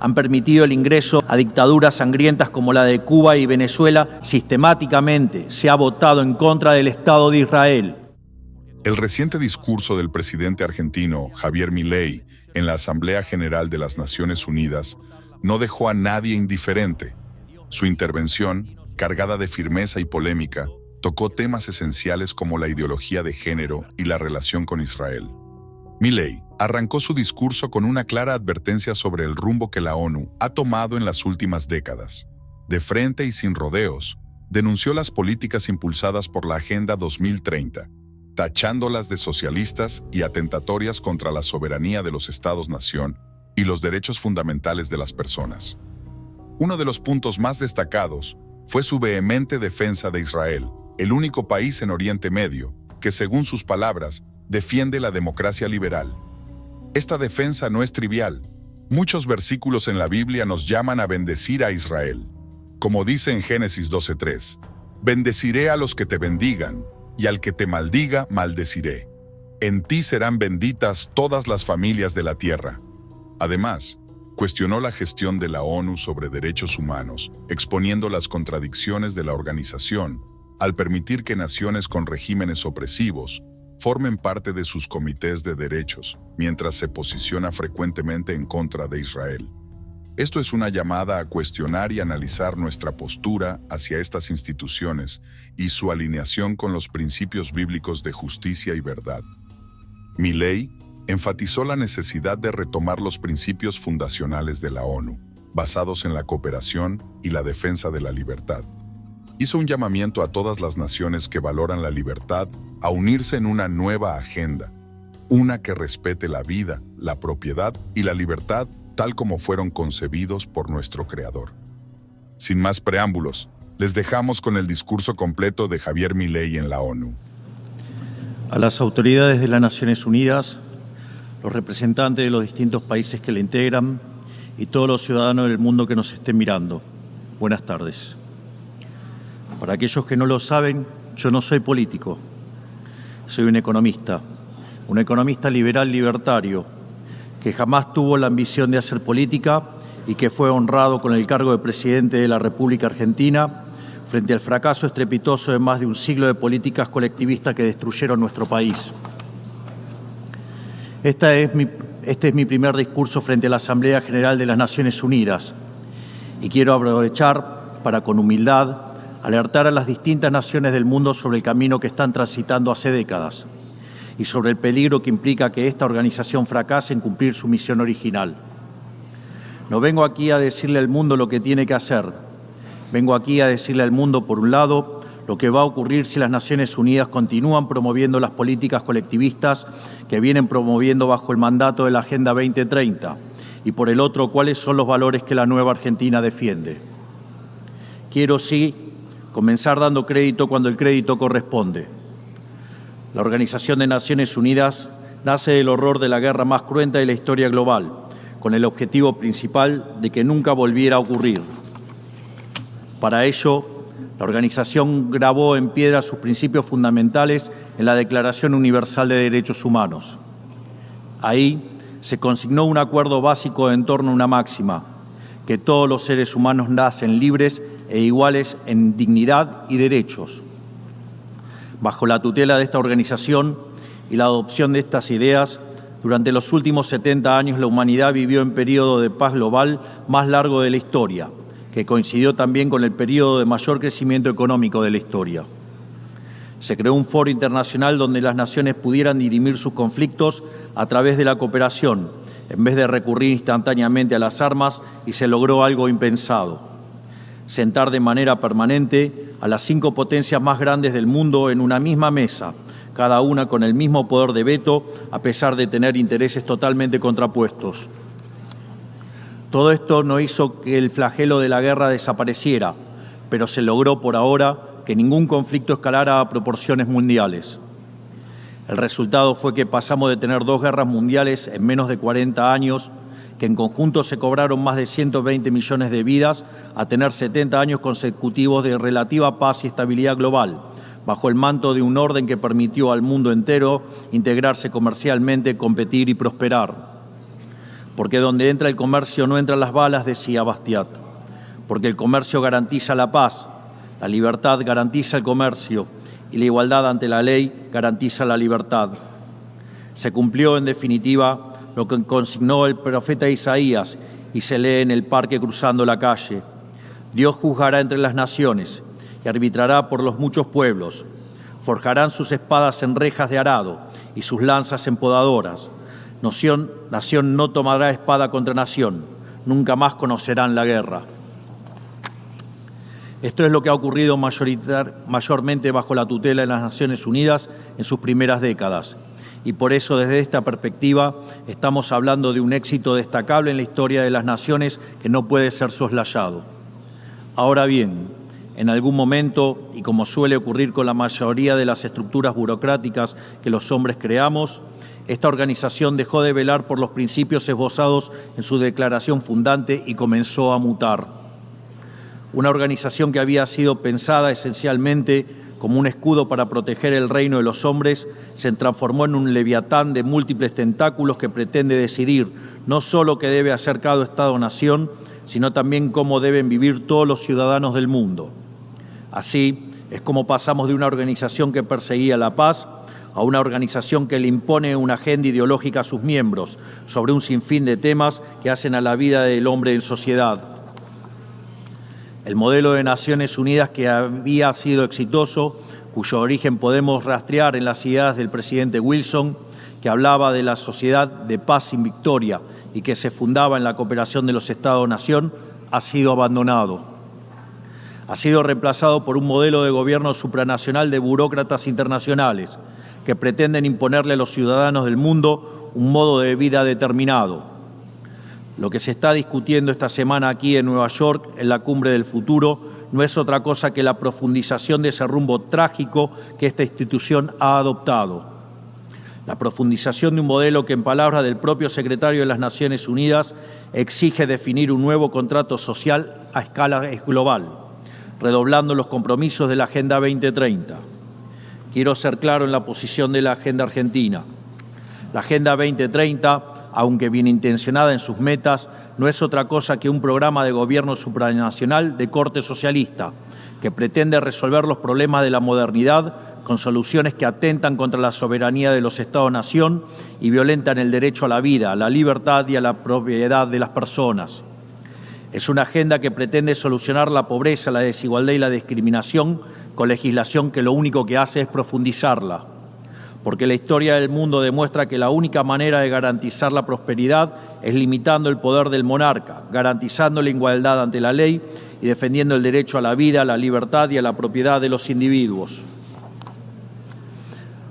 han permitido el ingreso a dictaduras sangrientas como la de Cuba y Venezuela, sistemáticamente se ha votado en contra del Estado de Israel. El reciente discurso del presidente argentino Javier Milei en la Asamblea General de las Naciones Unidas no dejó a nadie indiferente. Su intervención, cargada de firmeza y polémica, tocó temas esenciales como la ideología de género y la relación con Israel. Milei arrancó su discurso con una clara advertencia sobre el rumbo que la ONU ha tomado en las últimas décadas. De frente y sin rodeos, denunció las políticas impulsadas por la Agenda 2030, tachándolas de socialistas y atentatorias contra la soberanía de los Estados-nación y los derechos fundamentales de las personas. Uno de los puntos más destacados fue su vehemente defensa de Israel, el único país en Oriente Medio que, según sus palabras, defiende la democracia liberal. Esta defensa no es trivial. Muchos versículos en la Biblia nos llaman a bendecir a Israel. Como dice en Génesis 12:3, «Bendeciré a los que te bendigan, y al que te maldiga, maldeciré. En ti serán benditas todas las familias de la tierra». Además, cuestionó la gestión de la ONU sobre derechos humanos, exponiendo las contradicciones de la organización al permitir que naciones con regímenes opresivos formen parte de sus comités de derechos, mientras se posiciona frecuentemente en contra de Israel. Esto es una llamada a cuestionar y analizar nuestra postura hacia estas instituciones y su alineación con los principios bíblicos de justicia y verdad. Milei enfatizó la necesidad de retomar los principios fundacionales de la ONU, basados en la cooperación y la defensa de la libertad. Hizo un llamamiento a todas las naciones que valoran la libertad a unirse en una nueva agenda, una que respete la vida, la propiedad y la libertad tal como fueron concebidos por nuestro Creador. Sin más preámbulos, les dejamos con el discurso completo de Javier Milei en la ONU. A las autoridades de las Naciones Unidas, los representantes de los distintos países que la integran y todos los ciudadanos del mundo que nos estén mirando, buenas tardes. Para aquellos que no lo saben, yo no soy político, soy un economista liberal libertario, que jamás tuvo la ambición de hacer política y que fue honrado con el cargo de presidente de la República Argentina frente al fracaso estrepitoso de más de un siglo de políticas colectivistas que destruyeron nuestro país. Este es mi primer discurso frente a la Asamblea General de las Naciones Unidas y quiero aprovechar para, con humildad, alertar a las distintas naciones del mundo sobre el camino que están transitando hace décadas y sobre el peligro que implica que esta organización fracase en cumplir su misión original. No vengo aquí a decirle al mundo lo que tiene que hacer. Vengo aquí a decirle al mundo, por un lado, lo que va a ocurrir si las Naciones Unidas continúan promoviendo las políticas colectivistas que vienen promoviendo bajo el mandato de la Agenda 2030, y por el otro, cuáles son los valores que la nueva Argentina defiende. Quiero, sí, comenzar dando crédito cuando el crédito corresponde. La Organización de Naciones Unidas nace del horror de la guerra más cruenta de la historia global, con el objetivo principal de que nunca volviera a ocurrir. Para ello, la organización grabó en piedra sus principios fundamentales en la Declaración Universal de Derechos Humanos. Ahí se consignó un acuerdo básico en torno a una máxima, que todos los seres humanos nacen libres e iguales en dignidad y derechos. Bajo la tutela de esta organización y la adopción de estas ideas, durante los últimos 70 años la humanidad vivió en periodo de paz global más largo de la historia, que coincidió también con el periodo de mayor crecimiento económico de la historia. Se creó un foro internacional donde las naciones pudieran dirimir sus conflictos a través de la cooperación, en vez de recurrir instantáneamente a las armas, y se logró algo impensado: sentar de manera permanente a las 5 potencias más grandes del mundo en una misma mesa, cada una con el mismo poder de veto, a pesar de tener intereses totalmente contrapuestos. Todo esto no hizo que el flagelo de la guerra desapareciera, pero se logró por ahora que ningún conflicto escalara a proporciones mundiales. El resultado fue que pasamos de tener 2 guerras mundiales en menos de 40 años, que en conjunto se cobraron más de 120 millones de vidas, a tener 70 años consecutivos de relativa paz y estabilidad global, bajo el manto de un orden que permitió al mundo entero integrarse comercialmente, competir y prosperar. Porque donde entra el comercio no entran las balas, decía Bastiat. Porque el comercio garantiza la paz, la libertad garantiza el comercio y la igualdad ante la ley garantiza la libertad. Se cumplió, en definitiva, lo que consignó el profeta Isaías y se lee en el parque cruzando la calle. Dios juzgará entre las naciones y arbitrará por los muchos pueblos. Forjarán sus espadas en rejas de arado y sus lanzas en podadoras. Nación no tomará espada contra nación, nunca más conocerán la guerra. Esto es lo que ha ocurrido mayormente bajo la tutela de las Naciones Unidas en sus primeras décadas. Y por eso, desde esta perspectiva, estamos hablando de un éxito destacable en la historia de las naciones que no puede ser soslayado. Ahora bien, en algún momento, y como suele ocurrir con la mayoría de las estructuras burocráticas que los hombres creamos, esta organización dejó de velar por los principios esbozados en su declaración fundante y comenzó a mutar. Una organización que había sido pensada esencialmente como un escudo para proteger el reino de los hombres, se transformó en un leviatán de múltiples tentáculos que pretende decidir no solo qué debe hacer cada Estado-nación, sino también cómo deben vivir todos los ciudadanos del mundo. Así es como pasamos de una organización que perseguía la paz a una organización que le impone una agenda ideológica a sus miembros sobre un sinfín de temas que hacen a la vida del hombre en sociedad. El modelo de Naciones Unidas que había sido exitoso, cuyo origen podemos rastrear en las ideas del presidente Wilson, que hablaba de la sociedad de paz sin victoria y que se fundaba en la cooperación de los Estados-nación, ha sido abandonado. Ha sido reemplazado por un modelo de gobierno supranacional de burócratas internacionales que pretenden imponerle a los ciudadanos del mundo un modo de vida determinado. Lo que se está discutiendo esta semana aquí en Nueva York, en la Cumbre del Futuro, no es otra cosa que la profundización de ese rumbo trágico que esta institución ha adoptado. La profundización de un modelo que, en palabras del propio secretario de las Naciones Unidas, exige definir un nuevo contrato social a escala global, redoblando los compromisos de la Agenda 2030. Quiero ser claro en la posición de la Agenda Argentina. La Agenda 2030, aunque bien intencionada en sus metas, no es otra cosa que un programa de gobierno supranacional de corte socialista que pretende resolver los problemas de la modernidad con soluciones que atentan contra la soberanía de los Estados-nación y violentan el derecho a la vida, a la libertad y a la propiedad de las personas. Es una agenda que pretende solucionar la pobreza, la desigualdad y la discriminación con legislación que lo único que hace es profundizarla. Porque la historia del mundo demuestra que la única manera de garantizar la prosperidad es limitando el poder del monarca, garantizando la igualdad ante la ley y defendiendo el derecho a la vida, a la libertad y a la propiedad de los individuos.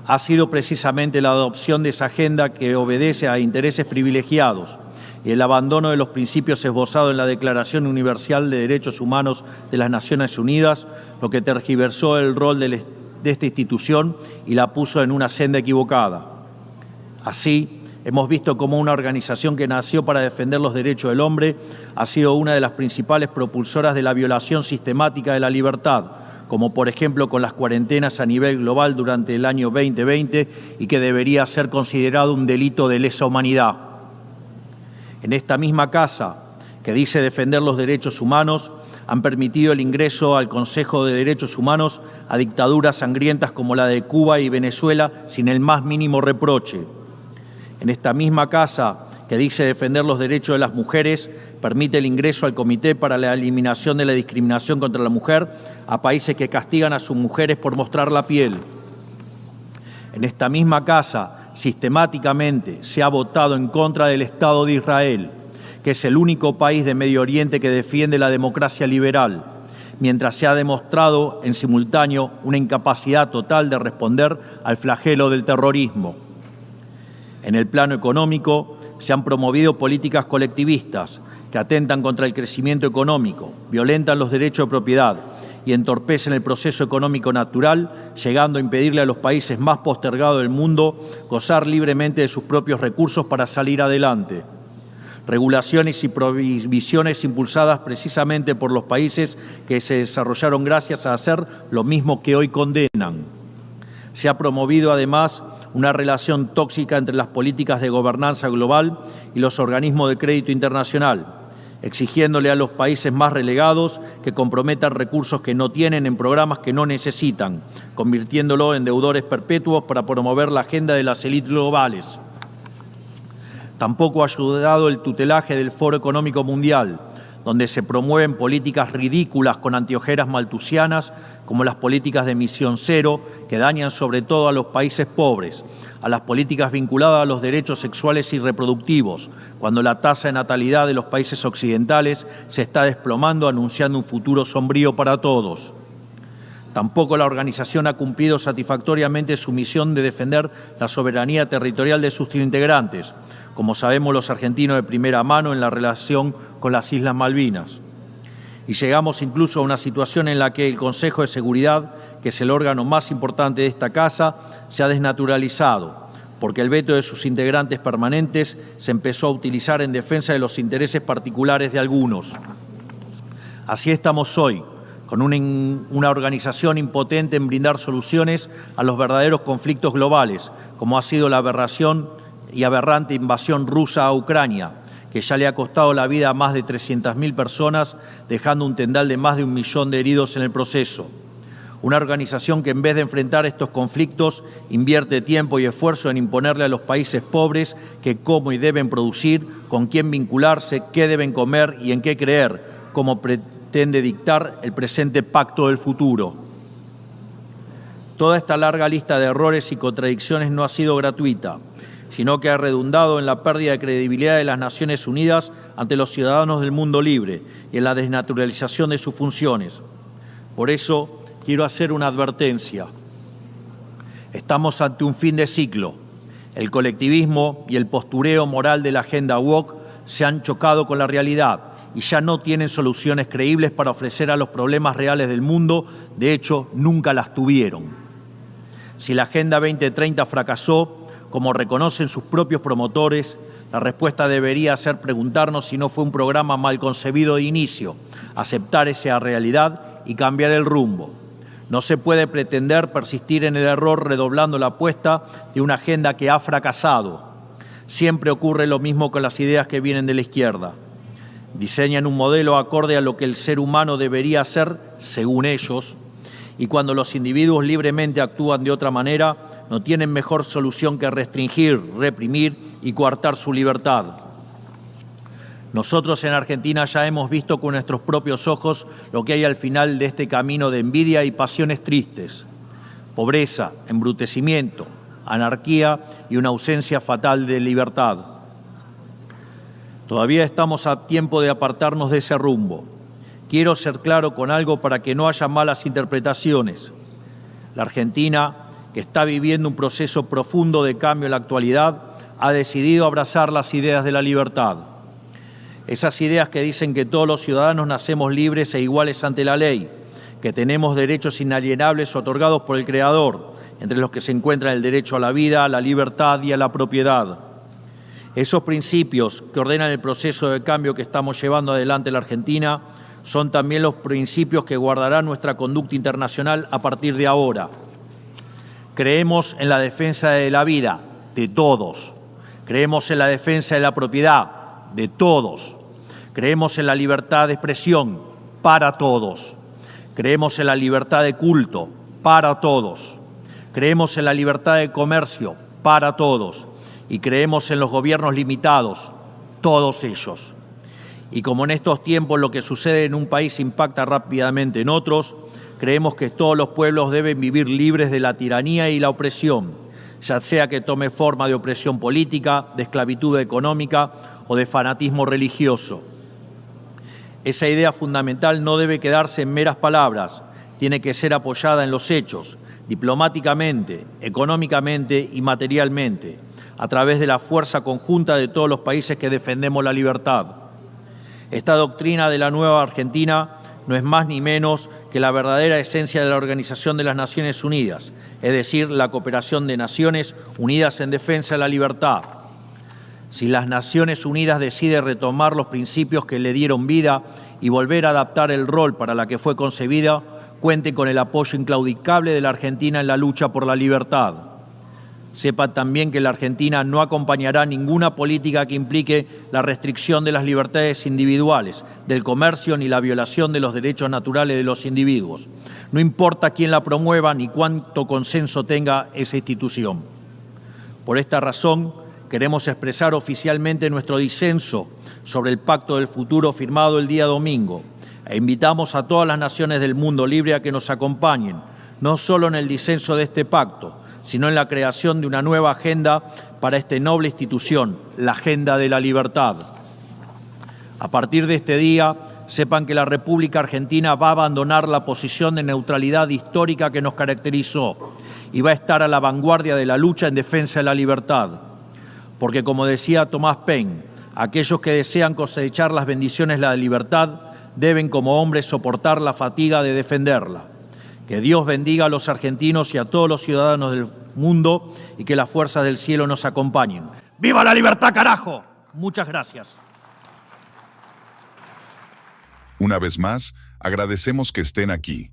Ha sido precisamente la adopción de esa agenda que obedece a intereses privilegiados y el abandono de los principios esbozados en la Declaración Universal de Derechos Humanos de las Naciones Unidas lo que tergiversó el rol de esta institución y la puso en una senda equivocada. Así, hemos visto cómo una organización que nació para defender los derechos del hombre ha sido una de las principales propulsoras de la violación sistemática de la libertad, como por ejemplo con las cuarentenas a nivel global durante el año 2020 y que debería ser considerado un delito de lesa humanidad. En esta misma casa, que dice defender los derechos humanos, han permitido el ingreso al Consejo de Derechos Humanos a dictaduras sangrientas como la de Cuba y Venezuela sin el más mínimo reproche. En esta misma casa, que dice defender los derechos de las mujeres, permite el ingreso al Comité para la Eliminación de la Discriminación contra la Mujer a países que castigan a sus mujeres por mostrar la piel. En esta misma casa, sistemáticamente se ha votado en contra del Estado de Israel, que es el único país de Medio Oriente que defiende la democracia liberal, mientras se ha demostrado en simultáneo una incapacidad total de responder al flagelo del terrorismo. En el plano económico, se han promovido políticas colectivistas que atentan contra el crecimiento económico, violentan los derechos de propiedad y entorpecen el proceso económico natural, llegando a impedirle a los países más postergados del mundo gozar libremente de sus propios recursos para salir adelante. Regulaciones y prohibiciones impulsadas precisamente por los países que se desarrollaron gracias a hacer lo mismo que hoy condenan. Se ha promovido además una relación tóxica entre las políticas de gobernanza global y los organismos de crédito internacional, exigiéndole a los países más relegados que comprometan recursos que no tienen en programas que no necesitan, convirtiéndolo en deudores perpetuos para promover la agenda de las élites globales. Tampoco ha ayudado el tutelaje del Foro Económico Mundial, donde se promueven políticas ridículas con anteojeras maltusianas, como las políticas de emisión cero, que dañan sobre todo a los países pobres, a las políticas vinculadas a los derechos sexuales y reproductivos, cuando la tasa de natalidad de los países occidentales se está desplomando, anunciando un futuro sombrío para todos. Tampoco la organización ha cumplido satisfactoriamente su misión de defender la soberanía territorial de sus integrantes, como sabemos los argentinos de primera mano en la relación con las Islas Malvinas. Y llegamos incluso a una situación en la que el Consejo de Seguridad, que es el órgano más importante de esta casa, se ha desnaturalizado, porque el veto de sus integrantes permanentes se empezó a utilizar en defensa de los intereses particulares de algunos. Así estamos hoy, con una organización impotente en brindar soluciones a los verdaderos conflictos globales, como ha sido la aberración y aberrante invasión rusa a Ucrania, que ya le ha costado la vida a más de 300.000 personas, dejando un tendal de más de 1 millón de heridos en el proceso. Una organización que en vez de enfrentar estos conflictos invierte tiempo y esfuerzo en imponerle a los países pobres qué, cómo y deben producir, con quién vincularse, qué deben comer y en qué creer, como pretende dictar el presente pacto del futuro. Toda esta larga lista de errores y contradicciones no ha sido gratuita, sino que ha redundado en la pérdida de credibilidad de las Naciones Unidas ante los ciudadanos del mundo libre y en la desnaturalización de sus funciones. Por eso, quiero hacer una advertencia. Estamos ante un fin de ciclo. El colectivismo y el postureo moral de la agenda woke se han chocado con la realidad y ya no tienen soluciones creíbles para ofrecer a los problemas reales del mundo. De hecho, nunca las tuvieron. Si la Agenda 2030 fracasó, como reconocen sus propios promotores, la respuesta debería ser preguntarnos si no fue un programa mal concebido de inicio, aceptar esa realidad y cambiar el rumbo. No se puede pretender persistir en el error redoblando la apuesta de una agenda que ha fracasado. Siempre ocurre lo mismo con las ideas que vienen de la izquierda. Diseñan un modelo acorde a lo que el ser humano debería hacer, según ellos, y cuando los individuos libremente actúan de otra manera, no tienen mejor solución que restringir, reprimir y coartar su libertad. Nosotros en Argentina ya hemos visto con nuestros propios ojos lo que hay al final de este camino de envidia y pasiones tristes. Pobreza, embrutecimiento, anarquía y una ausencia fatal de libertad. Todavía estamos a tiempo de apartarnos de ese rumbo. Quiero ser claro con algo para que no haya malas interpretaciones. La Argentina, que está viviendo un proceso profundo de cambio en la actualidad, ha decidido abrazar las ideas de la libertad. Esas ideas que dicen que todos los ciudadanos nacemos libres e iguales ante la ley, que tenemos derechos inalienables otorgados por el Creador, entre los que se encuentran el derecho a la vida, a la libertad y a la propiedad. Esos principios que ordenan el proceso de cambio que estamos llevando adelante en la Argentina son también los principios que guardarán nuestra conducta internacional a partir de ahora. Creemos en la defensa de la vida, de todos. Creemos en la defensa de la propiedad, de todos. Creemos en la libertad de expresión, para todos. Creemos en la libertad de culto, para todos. Creemos en la libertad de comercio, para todos. Y creemos en los gobiernos limitados, todos ellos. Y como en estos tiempos lo que sucede en un país impacta rápidamente en otros, creemos que todos los pueblos deben vivir libres de la tiranía y la opresión, ya sea que tome forma de opresión política, de esclavitud económica o de fanatismo religioso. Esa idea fundamental no debe quedarse en meras palabras, tiene que ser apoyada en los hechos, diplomáticamente, económicamente y materialmente, a través de la fuerza conjunta de todos los países que defendemos la libertad. Esta doctrina de la nueva Argentina no es más ni menos que la verdadera esencia de la Organización de las Naciones Unidas, es decir, la cooperación de naciones unidas en defensa de la libertad. Si las Naciones Unidas deciden retomar los principios que le dieron vida y volver a adaptar el rol para la que fue concebida, cuenten con el apoyo inclaudicable de la Argentina en la lucha por la libertad. Sepan también que la Argentina no acompañará ninguna política que implique la restricción de las libertades individuales, del comercio ni la violación de los derechos naturales de los individuos. No importa quién la promueva ni cuánto consenso tenga esa institución. Por esta razón, queremos expresar oficialmente nuestro disenso sobre el Pacto del Futuro firmado el día domingo e invitamos a todas las naciones del mundo libre a que nos acompañen, no solo en el disenso de este pacto, sino en la creación de una nueva agenda para esta noble institución, la Agenda de la Libertad. A partir de este día, sepan que la República Argentina va a abandonar la posición de neutralidad histórica que nos caracterizó y va a estar a la vanguardia de la lucha en defensa de la libertad. Porque, como decía Thomas Paine, aquellos que desean cosechar las bendiciones de la libertad deben como hombres soportar la fatiga de defenderla. Que Dios bendiga a los argentinos y a todos los ciudadanos del mundo y que las fuerzas del cielo nos acompañen. ¡Viva la libertad, carajo! Muchas gracias. Una vez más, agradecemos que estén aquí.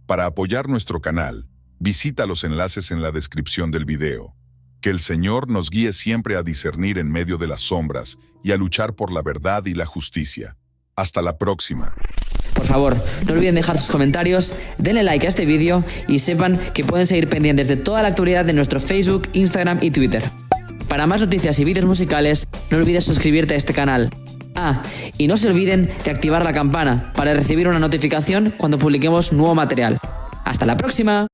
Para apoyar nuestro canal, visita los enlaces en la descripción del video. Que el Señor nos guíe siempre a discernir en medio de las sombras y a luchar por la verdad y la justicia. Hasta la próxima. Por favor, no olviden dejar sus comentarios, denle like a este vídeo y sepan que pueden seguir pendientes de toda la actualidad de nuestro Facebook, Instagram y Twitter. Para más noticias y vídeos musicales, no olvides suscribirte a este canal. Y no se olviden de activar la campana para recibir una notificación cuando publiquemos nuevo material. ¡Hasta la próxima!